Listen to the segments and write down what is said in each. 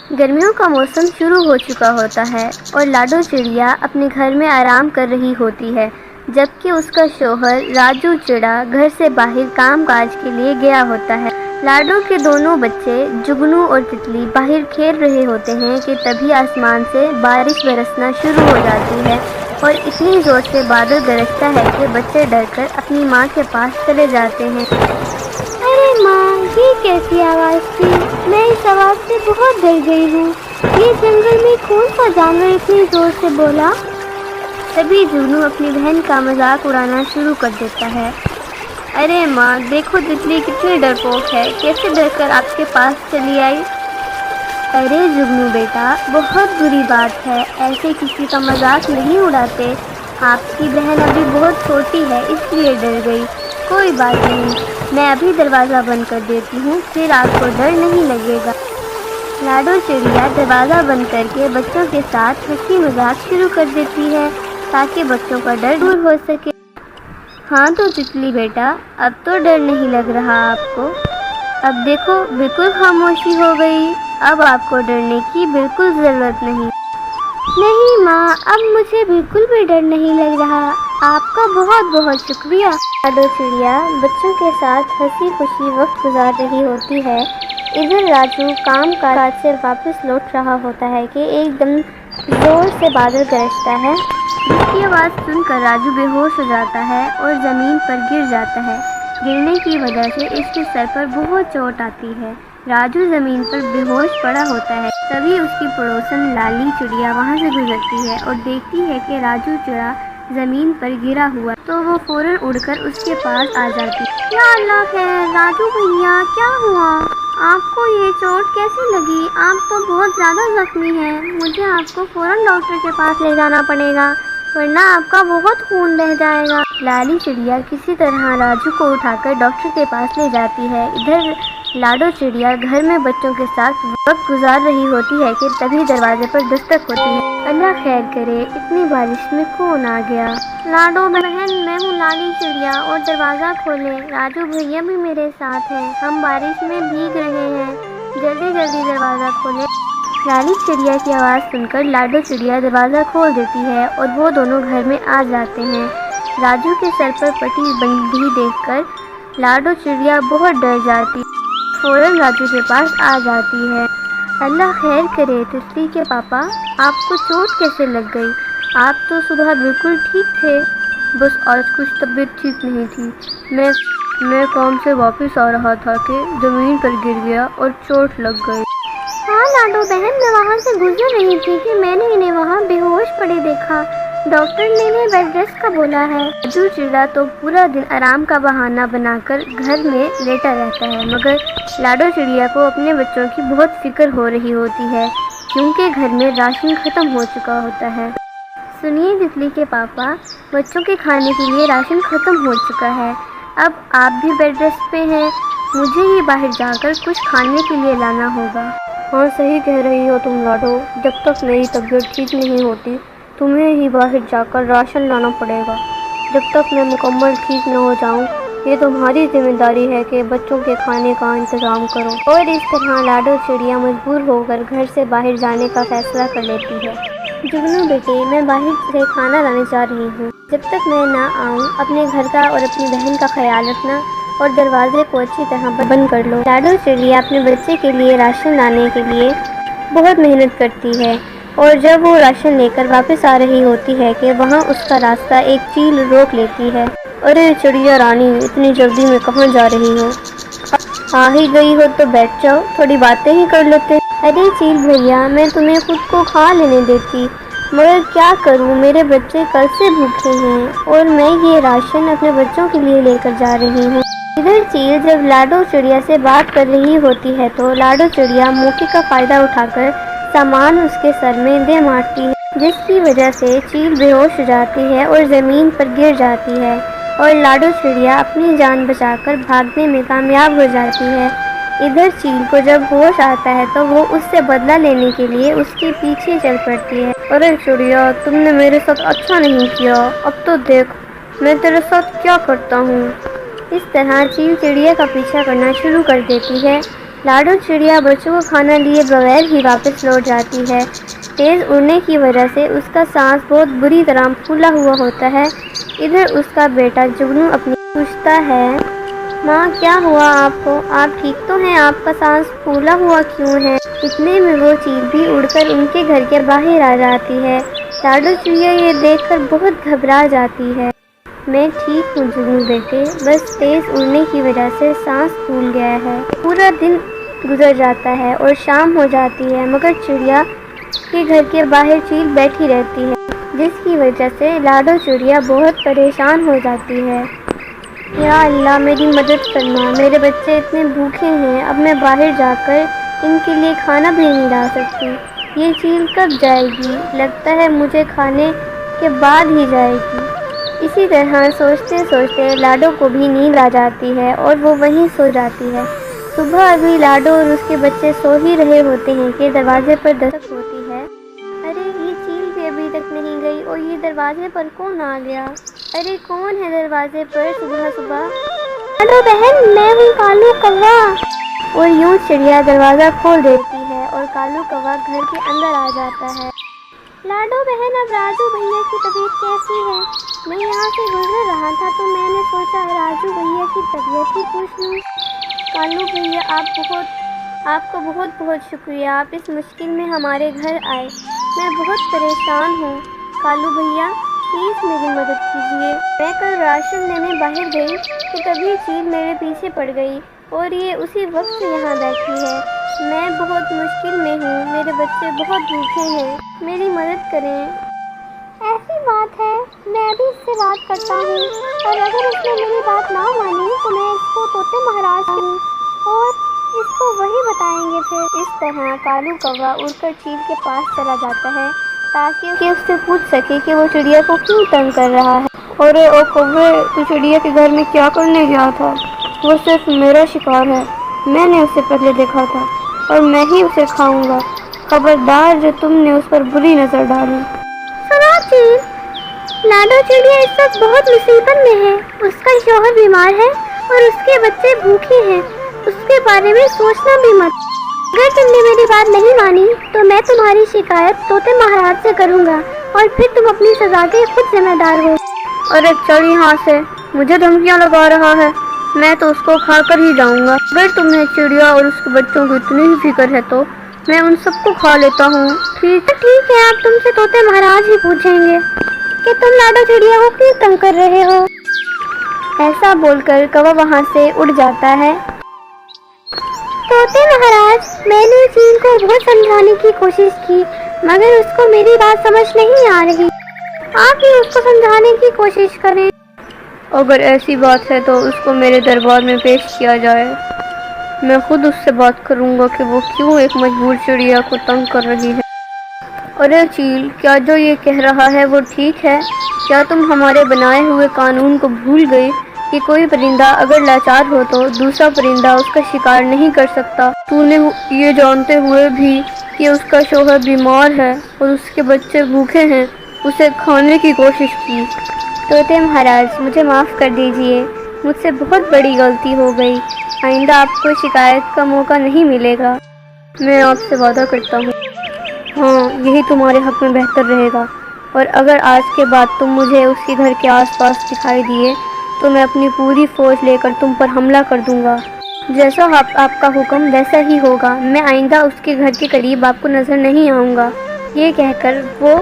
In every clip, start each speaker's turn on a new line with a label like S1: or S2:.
S1: گرمیوں کا موسم شروع ہو چکا ہوتا ہے اور لاڈو چڑیا اپنے گھر میں آرام کر رہی ہوتی ہے، جبکہ اس کا شوہر راجو چڑا گھر سے باہر کام کاج کے لیے گیا ہوتا ہے۔ لاڈو کے دونوں بچے جگنو اور تتلی باہر کھیل رہے ہوتے ہیں کہ تبھی آسمان سے بارش برسنا شروع ہو جاتی ہے اور اتنی زور سے بادل گرجتا ہے کہ بچے ڈر کر اپنی ماں کے پاس چلے جاتے ہیں۔ ارے ماں، یہ کیسی آواز تھی؟ میں اس آواز سے بہت ڈر گئی ہوں۔ یہ جنگل میں کون سا جانور اتنی زور سے بولا؟ تبھی جگنو اپنی بہن کا مذاق اڑانا شروع کر دیتا ہے۔ ارے ماں، دیکھو تتلی کتنی ڈرپوک ہے، کیسے ڈر کر آپ کے پاس چلی آئی؟ ارے جگنو بیٹا، بہت بری بات ہے، ایسے کسی کا مذاق نہیں اڑاتے۔ آپ کی بہن ابھی بہت چھوٹی ہے، اس لیے ڈر گئی۔ کوئی بات نہیں، میں ابھی دروازہ بند کر دیتی ہوں، پھر آپ کو ڈر نہیں لگے گا۔ لاڈو چڑیا دروازہ بند کر کے بچوں کے ساتھ ہنسی مذاق شروع کر دیتی ہے تاکہ بچوں کا ڈر دور ہو سکے۔ ہاں تو تتلی بیٹا، اب تو ڈر نہیں لگ رہا آپ کو؟ اب دیکھو بالکل خاموشی ہو گئی، اب آپ کو ڈرنے کی بالکل ضرورت نہیں۔ نہیں ماں، اب مجھے بالکل بھی ڈر نہیں لگ رہا، آپ کا بہت بہت شکریہ۔ لاڈو چڑیا بچوں کے ساتھ ہنسی خوشی وقت گزار رہی ہوتی ہے۔ ادھر راجو کام کاج سے واپس لوٹ رہا ہوتا ہے کہ ایک دم زور سے بادل گرجتا ہے، جس کی آواز سن کر راجو بے ہوش ہو جاتا ہے اور زمین پر گر جاتا ہے۔ گرنے کی وجہ سے اس کے سر پر بہت چوٹ آتی ہے۔ راجو زمین پر بے ہوش پڑا ہوتا ہے، تبھی اس کی پڑوسن لالی چڑیا وہاں سے گزرتی ہے اور دیکھتی ہے کہ راجو چڑا زمین پر گرا ہوا، تو وہ فوراً اڑ کر اس کے پاس آ جاتی ہے۔ یا اللہ خیر، راجو بھیا کیا ہوا؟ آپ کو یہ چوٹ کیسے لگی؟ آپ تو بہت زیادہ زخمی ہیں، مجھے آپ کو فوراً ڈاکٹر کے پاس لے جانا پڑے گا، ورنہ آپ کا بہت خون بہہ جائے گا۔ لالی چڑیا کسی طرح راجو کو اٹھا کر ڈاکٹر کے پاس لے جاتی ہے۔ ادھر لاڈو چڑیا گھر میں بچوں کے ساتھ وقت گزار رہی ہوتی ہے کہ تبھی دروازے پر دستک ہوتی ہے۔ اللہ خیر کرے، اتنی بارش میں کون آ گیا؟ لاڈو بہن، میں ہوں لالی چڑیا، اور دروازہ کھولیں، راجو بھیا بھی میرے ساتھ ہیں، ہم بارش میں بھیگ رہے ہیں، جلدی جلدی دروازہ کھولیں۔ لالی چڑیا کی آواز سن کر لاڈو چڑیا دروازہ کھول دیتی ہے اور وہ دونوں گھر میں آ جاتے ہیں۔ راجو کے سر پر پٹی بندھی دیکھ کر لاڈو چڑیا بہت ڈر جاتی ہے، فوراً راجو کے پاس آ جاتی ہے۔ اللہ خیر کرے تتلی کے پاپا، آپ کو چوٹ کیسے لگ گئی؟ آپ تو صبح بالکل ٹھیک تھے۔ بس آج کچھ طبیعت ٹھیک نہیں تھی، میں کام سے واپس آ رہا تھا کہ زمین پر گر گیا اور چوٹ لگ گئی۔ ہاں لاڈو بہن، میں وہاں سے گزر رہی تھی کہ میں نے انہیں وہاں بے ہوش پڑے دیکھا، ڈاکٹر نے انہیں بیڈ ریسٹ کا بولا ہے۔ راجو چڑا تو پورا دن آرام کا بہانہ بنا کر گھر میں لیٹا رہتا ہے، مگر لاڈو چڑیا کو اپنے بچوں کی بہت فکر ہو رہی ہوتی ہے کیونکہ گھر میں راشن ختم ہو چکا ہوتا ہے۔ سنیے تتلی کے پاپا، بچوں کے کھانے کے لیے راشن ختم ہو چکا ہے، اب آپ بھی بیڈ ریسٹ پہ ہیں، مجھے ہی باہر جا کر کچھ کھانے کے لیے لانا ہوگا۔ ہاں صحیح کہہ رہی ہو تم لاڈو، جب تک میری طبیعت ٹھیک نہیں ہوتی تمہیں ہی باہر جا کر راشن لانا پڑے گا، جب تک میں مکمل ٹھیک نہ ہو جاؤں۔ یہ تمہاری ذمہ داری ہے کہ بچوں کے کھانے کا انتظام کرو۔ اور اس طرح لاڈو چڑیا مجبور ہو کر گھر سے باہر جانے کا فیصلہ کر لیتی ہے۔ جگنو بیٹے، میں باہر سے کھانا لانے جا رہی ہوں، جب تک میں نہ آؤں اپنے گھر کا اور اپنی بہن کا خیال رکھنا اور دروازے کو اچھی طرح بند کر لو۔ لاڈو چڑیا اپنے بچے کے لیے راشن لانے کے لیے بہت محنت کرتی ہے اور جب وہ راشن لے کر واپس آ رہی ہوتی ہے کہ وہاں اس کا راستہ ایک چیل روک لیتی ہے۔ ارے چڑیا رانی، اتنی جلدی میں کہاں جا رہی ہو؟ آ ہی گئی ہو تو بیٹھ جاؤ، تھوڑی باتیں ہی کر لیتے ہیں۔ ارے چیل بھیا، میں تمہیں خود کو کھا لینے دیتی، مگر کیا کروں، میرے بچے کل سے بھوکے ہیں اور میں یہ راشن اپنے بچوں کے لیے لے کر جا رہی ہوں۔ ادھر چیل جب لاڈو چڑیا سے بات کر رہی ہوتی ہے تو لاڈو چڑیا موقع کا فائدہ اٹھا کر سامان اس کے سر میں دے مارتی ہے، جس کی وجہ سے چیل بے ہوش ہو جاتی ہے اور زمین پر گر جاتی ہے اور لاڈو چڑیا اپنی جان بچا کر بھاگنے میں کامیاب ہو جاتی ہے۔ ادھر چیل کو جب ہوش آتا ہے تو وہ اس سے بدلہ لینے کے لیے اس کے پیچھے چل پڑتی ہے۔ ارے چڑیا، تم نے میرے ساتھ اچھا نہیں کیا، اب تو دیکھ میں تیرے ساتھ کیا کرتا ہوں۔ اس طرح چیل چڑیا کا پیچھا کرنا شروع کر دیتی ہے۔ لاڈو چڑیا بچوں کو کھانا لیے بغیر ہی واپس لوٹ جاتی ہے۔ تیز اڑنے کی وجہ سے اس کا سانس بہت بری طرح پھولا ہوا ہوتا ہے۔ ادھر اس کا بیٹا جگنو اپنی پوچھتا ہے، ماں کیا ہوا آپ کو؟ آپ ٹھیک تو ہیں؟ آپ کا سانس پھولا ہوا کیوں ہے؟ اتنے میں وہ چیل بھی اڑ کر ان کے گھر کے باہر آ جاتی ہے۔ لاڈو چڑیا یہ دیکھ کر بہت گھبرا جاتی ہے۔ میں ٹھیک ہوں جگنو بیٹے، بس تیز اڑنے کی وجہ سے سانس پھول گیا ہے۔ پورا دن گزر جاتا ہے اور شام ہو جاتی ہے، مگر چڑیا کے گھر کے باہر چیل بیٹھی رہتی ہے، جس کی وجہ سے لاڈو چڑیا بہت پریشان ہو جاتی ہے۔ یا اللہ میری مدد فرما، میرے بچے اتنے بھوکے ہیں، اب میں باہر جا کر ان کے لیے کھانا بھی نہیں لا سکتی۔ یہ چیل کب جائے گی؟ لگتا ہے مجھے کھانے کے بعد ہی جائے گی۔ اسی طرح سوچتے سوچتے لاڈو کو بھی نیند آ جاتی ہے اور وہ وہیں سو جاتی ہے۔ صبح ابھی لاڈو اور اس کے بچے سو ہی رہے ہوتے ہیں کہ دروازے پر دستک ہوتی ہے۔ ارے یہ چیل بھی ابھی تک نہیں گئی اور یہ دروازے پر کون آ گیا؟ ارے کون ہے دروازے پر صبح صبح؟ لاڈو بہن، میں ہوں کالو کوا۔ اور یوں چڑیا دروازہ کھول دیتی ہے اور کالو کوا گھر کے اندر آ جاتا ہے۔ لاڈو بہن، اب راجو بھیا کی طبیعت کیسی ہے؟ میں یہاں سے گزر رہا تھا تو میں نے سوچا راجو بھیا کی طبیعت ہی پوچھ لوں۔ کالو بھیا آپ کا بہت بہت شکریہ، آپ اس مشکل میں ہمارے گھر آئے۔ میں بہت پریشان ہوں۔ کالو بھیا پلیز میری مدد کیجیے۔ میں کل راشن لینے باہر گئی کہ تبھی چیل میرے پیچھے پڑ گئی اور یہ اسی وقت سے یہاں بیٹھی ہے۔ میں بہت مشکل میں ہوں، میرے بچے بہت بھوکے ہیں، میری مدد کریں۔ ایسی بات ہے، میں بھی اس سے بات کرتا ہوں اور اگر اس نے میری بات نہ مانی تو میں اس کو طوطے مہاراج ہوں اور اس کو وہی بتائیں گے پھر۔ اس طرح کالو کوا اڑ کر چیل کے پاس چلا جاتا ہے تاکہ اس سے پوچھ سکے کہ وہ چڑیا کو کیوں تنگ کر رہا ہے۔ ارے او کوے، تو چڑیا کے گھر میں کیا کرنے گیا تھا؟ وہ صرف میرا شکار ہے، میں نے اسے پہلے دیکھا تھا اور میں ہی اسے کھاؤں گا۔ خبردار جو تم نے اس پر بری نظر ڈالی۔ سنو چیل، لاڈو چڑیا اس وقت بہت مصیبت میں ہے، اس کا شوہر بیمار ہے اور اس کے بچے بھوکے ہیں، اس کے بارے میں سوچنا بھی مت۔ اگر تم نے میری بات نہیں مانی تو میں تمہاری شکایت طوطے مہاراج سے کروں گا اور پھر تم اپنی سزا کے خود ذمہ دار ہو۔ ارے چل یہاں سے، مجھے دھمکیاں لگا رہا ہے، میں تو اس کو کھا کر ہی جاؤں گا۔ اگر تمہیں چڑیا اور اس کے بچوں کی اتنی ہی فکر ہے تو میں ان سب کو کھا لیتا ہوں۔ ٹھیک ہے، آپ تم سے طوطے مہاراج ہی پوچھیں گے کہ تم لاڈو چڑیا کو کیوں تنگ کر رہے ہو۔ ایسا بول کر کوا وہاں سے اڑ جاتا ہے۔ طوطے مہاراج، میں نے چیل کو بہت سمجھانے کی کوشش کی مگر اس کو میری بات سمجھ نہیں آ رہی، آپ ہی اس کو سمجھانے کی کوشش کریں۔ اگر ایسی بات ہے تو اس کو میرے دربار میں پیش کیا جائے، میں خود اس سے بات کروں گا کہ وہ کیوں ایک مجبور چڑیا کو تنگ کر رہی ہے۔ ارے چیل، کیا جو یہ کہہ رہا ہے وہ ٹھیک ہے؟ کیا تم ہمارے بنائے ہوئے قانون کو بھول گئی کہ کوئی پرندہ اگر لاچار ہو تو دوسرا پرندہ اس کا شکار نہیں کر سکتا؟ تو نے یہ جانتے ہوئے بھی کہ اس کا شوہر بیمار ہے اور اس کے بچے بھوکے ہیں اسے کھانے کی کوشش کی۔ طوطے مہاراج، مجھے معاف کر دیجیے، مجھ سے بہت بڑی غلطی ہو گئی، آئندہ آپ کو شکایت کا موقع نہیں ملے گا۔ میں آپ سے وعدہ کرتا ہوں، ہاں یہی تمہارے حق میں بہتر رہے گا، اور اگر آج کے بعد تم مجھے اس کے گھر کے آس پاس دکھائی دیے تو میں اپنی پوری فوج لے کر تم پر حملہ کر دوں گا۔ جیسا آپ کا حکم ویسا ہی ہوگا، میں آئندہ اس کے گھر کے قریب آپ کو نظر نہیں آؤں گا۔ یہ کہہ کر وہ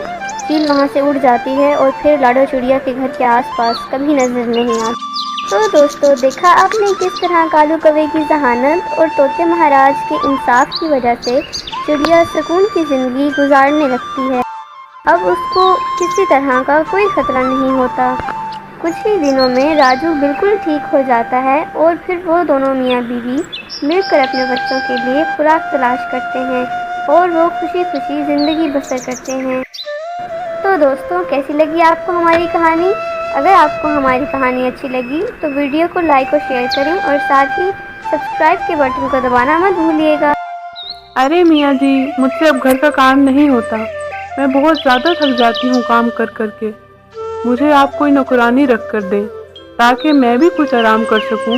S1: چیل وہاں سے اڑ جاتی ہے اور پھر لاڈو چڑیا کے گھر کے آس پاس کبھی نظر نہیں آتی۔ تو دوستو، دیکھا آپ نے کس طرح کالو کوے کی ذہانت اور طوطے مہاراج کے انصاف کی وجہ سے چڑیا سکون کی زندگی گزارنے لگتی ہے۔ اب اس کو کسی طرح کا کوئی خطرہ نہیں ہوتا۔ کچھ ہی دنوں میں راجو بالکل ٹھیک ہو جاتا ہے اور پھر وہ دونوں میاں بیوی مل کر اپنے بچوں کے لیے خوراک تلاش کرتے ہیں اور وہ خوشی خوشی زندگی بسر کرتے ہیں۔ تو دوستوں، کیسی لگی آپ کو ہماری کہانی؟ اگر آپ کو ہماری کہانی اچھی لگی تو ویڈیو کو لائک اور شیئر کریں اور ساتھ ہی سبسکرائب کے بٹن کو دبانا مت بھولیے گا۔
S2: ارے میاں جی، مجھ سے اب گھر کا کام نہیں ہوتا، میں بہت زیادہ تھک جاتی ہوں کام کر کر کے، مجھے آپ کوئی نوکرانی رکھ کر دیں تاکہ میں بھی کچھ آرام کر سکوں۔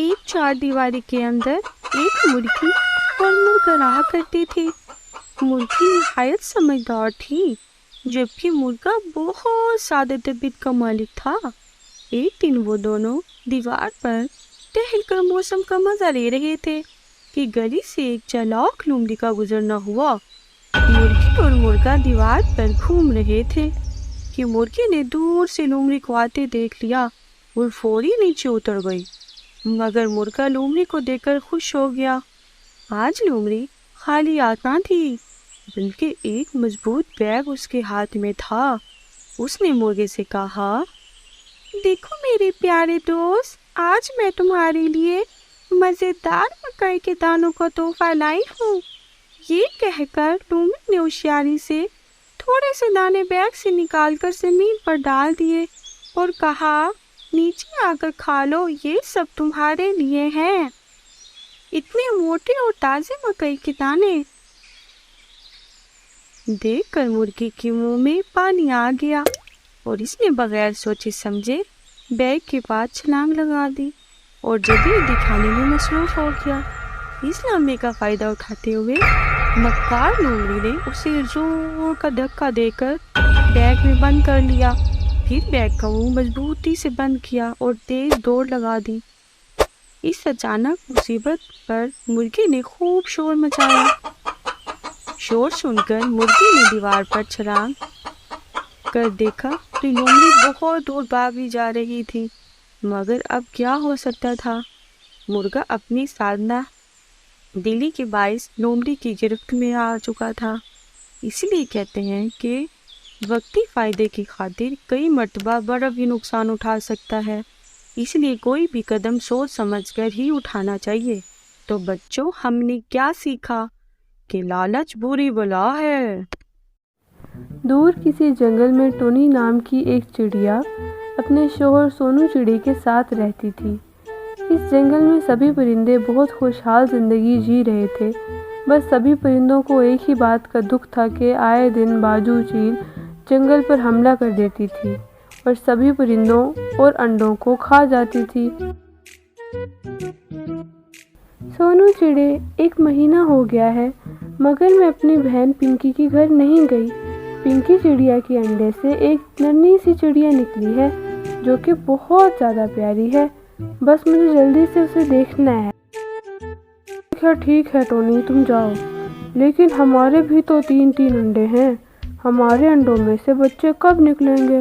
S3: ایک چار دیواری کے اندر ایک مرغی اور مرغا رہا کرتے تھے۔ مرغی نہایت سمجھدار تھی، جبکہ مرغا بہت سادہ طبیعت کا مالک تھا۔ ایک دن وہ دونوں دیوار پر ٹہل کر موسم کا مزہ لے رہے تھے کہ گلی سے ایک چالاک لومڑی کا گزرنا ہوا۔ مرغی اور مرغا دیوار پر گھوم رہے تھے کہ مرغی نے دور سے لومڑی کو آتے دیکھ لیا اور فوری نیچے اتر گئی، مگر مرغا لومڑی کو دیکھ کر خوش ہو گیا۔ آج لومڑی خالی ہاتھ نہ تھی، بلکہ ایک مضبوط بیگ اس کے ہاتھ میں تھا۔ اس نے مرغے سے کہا، دیکھو میرے پیارے دوست، آج میں تمہارے لیے مزیدار مکئی کے دانوں کا تحفہ لائی ہوں۔ یہ کہہ کر لومڑی نے ہوشیاری سے تھوڑے سے دانے بیگ سے نکال کر زمین پر ڈال دیے اور کہا، نیچے آ کر کھا لو، یہ سب تمہارے لیے ہیں۔ اتنے موٹے اور تازے مکئی کے دانے دیکھ کر مرغی کے منہ میں پانی آ گیا اور اس نے بغیر سوچے سمجھے بیگ کے پاس چھلانگ لگا دی اور جدید دکھانے میں مصروف ہو گیا۔ اس لمحے کا فائدہ اٹھاتے ہوئے مکار لومڑی نے اسے زور کا دھکا دے کر بیگ میں بند کر لیا، پھر بیگ کا منہ مضبوطی سے بند کیا اور تیز دوڑ لگا دی۔ اس اچانک مصیبت پر مرغی نے خوب شور مچایا۔ شور سن کر مرغی نے دیوار پر چھلانگ کر دیکھا تو لومڑی بہت دور بھاگی جا رہی تھی، مگر اب کیا ہو سکتا تھا؟ مرغا اپنی سادہ دلی کے باعث لومڑی کی گرفت میں آ چکا تھا۔ اسی لیے کہتے ہیں کہ وقتی فائدے کی خاطر کئی مرتبہ بڑا بھی نقصان اٹھا سکتا ہے، اس لیے کوئی بھی قدم سوچ سمجھ کر ہی اٹھانا چاہیے۔ تو بچوں، ہم نے کیا سیکھا؟ کہ لالچ بری بلا ہے۔
S2: دور کسی جنگل میں ٹونی نام کی ایک چڑیا اپنے شوہر سونو چڑے کے ساتھ رہتی تھی۔ اس جنگل میں سبھی پرندے بہت خوشحال زندگی جی رہے تھے، بس سبھی پرندوں کو ایک ہی بات کا دکھ تھا کہ آئے دن باجو چیل جنگل پر حملہ کر دیتی تھی اور سبھی پرندوں اور انڈوں کو کھا جاتی تھی۔ سونو چڑے، ایک مہینہ ہو گیا ہے مگر میں اپنی بہن پنکی کے گھر نہیں گئی۔ پنکی چڑیا کے انڈے سے ایک ننھی سی چڑیا نکلی ہے جو کہ بہت زیادہ پیاری ہے، بس مجھے جلدی سے اسے دیکھنا ہے۔ ٹھیک ہے ٹونی، تم جاؤ، لیکن ہمارے بھی تو 3 انڈے ہیں، ہمارے انڈوں میں سے بچے کب نکلیں گے؟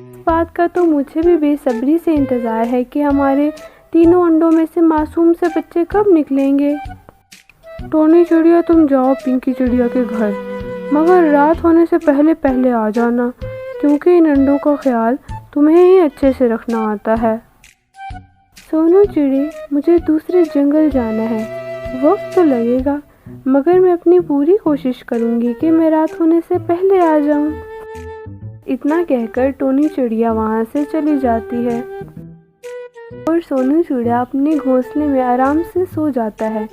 S2: اس بات کا تو مجھے بھی بے صبری سے انتظار ہے کہ ہمارے 3 انڈوں میں سے معصوم سے بچے کب نکلیں گے۔ ٹونی چڑیا، تم جاؤ پنکی چڑیا کے گھر، مگر رات ہونے سے پہلے آ جانا، کیونکہ ان انڈوں کا خیال تمہیں ہی اچھے سے رکھنا آتا ہے۔ سونو چڑے، مجھے دوسرے جنگل جانا ہے، وقت تو لگے گا، مگر میں اپنی پوری کوشش کروں گی کہ میں رات ہونے سے پہلے آ جاؤں۔ اتنا کہہ کر ٹونی چڑیا وہاں سے چلی جاتی ہے اور سونو چڑیا اپنے گھونسلے میں آرام سے سو جاتا ہے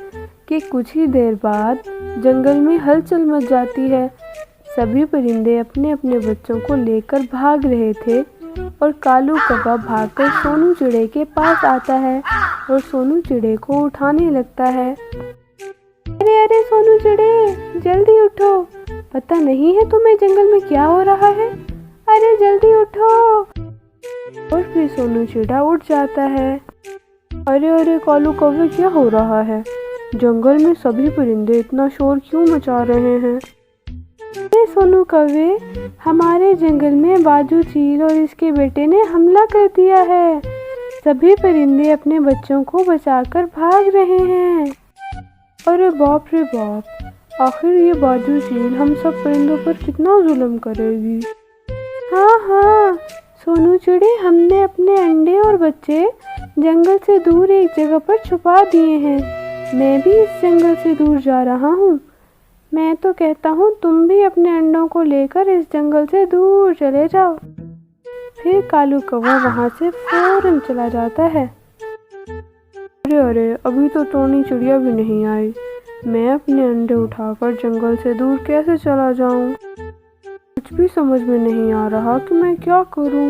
S2: کہ کچھ ہی دیر بعد جنگل میں ہلچل مچ جاتی ہے۔ سبھی پرندے اپنے اپنے بچوں کو لے کر بھاگ رہے تھے اور کالو کوا بھاگ کر سونو چڑے کے پاس آتا ہے اور سونو چڑے کو اٹھانے لگتا ہے۔ ارے سونو چڑے، جلدی اٹھو، پتہ نہیں ہے تمہیں جنگل میں کیا ہو رہا ہے، ارے جلدی اٹھو۔ اور پھر سونو چڑا اٹھ جاتا ہے۔ ارے کالو کوے، کیا ہو رہا ہے؟ جنگل میں سبھی پرندے اتنا شور کیوں مچا رہے ہیں؟ سونو کوے، ہمارے جنگل میں باجو چیل اور اس کے بیٹے نے حملہ کر دیا ہے، سبھی پرندے اپنے بچوں کو بچا کر بھاگ رہے ہیں۔ ارے باپ رے باپ، آخر یہ باجو چیل ہم سب پرندوں پر کتنا ظلم کرے گی۔ ہاں سونو چڑے، ہم نے اپنے انڈے اور بچے جنگل سے دور ایک جگہ پر چھپا دیے ہیں، میں بھی اس جنگل سے دور جا رہا ہوں۔ میں تو کہتا ہوں تم بھی اپنے انڈوں کو لے کر اس جنگل سے دور چلے جاؤ۔ پھر کالو کوا وہاں سے فوراً چلا جاتا ہے۔ ارے ابھی تو ٹونی چڑیا بھی نہیں آئی، میں اپنے انڈے اٹھا کر جنگل سے دور کیسے چلا جاؤں؟ کچھ بھی سمجھ میں نہیں آ رہا کہ میں کیا کروں۔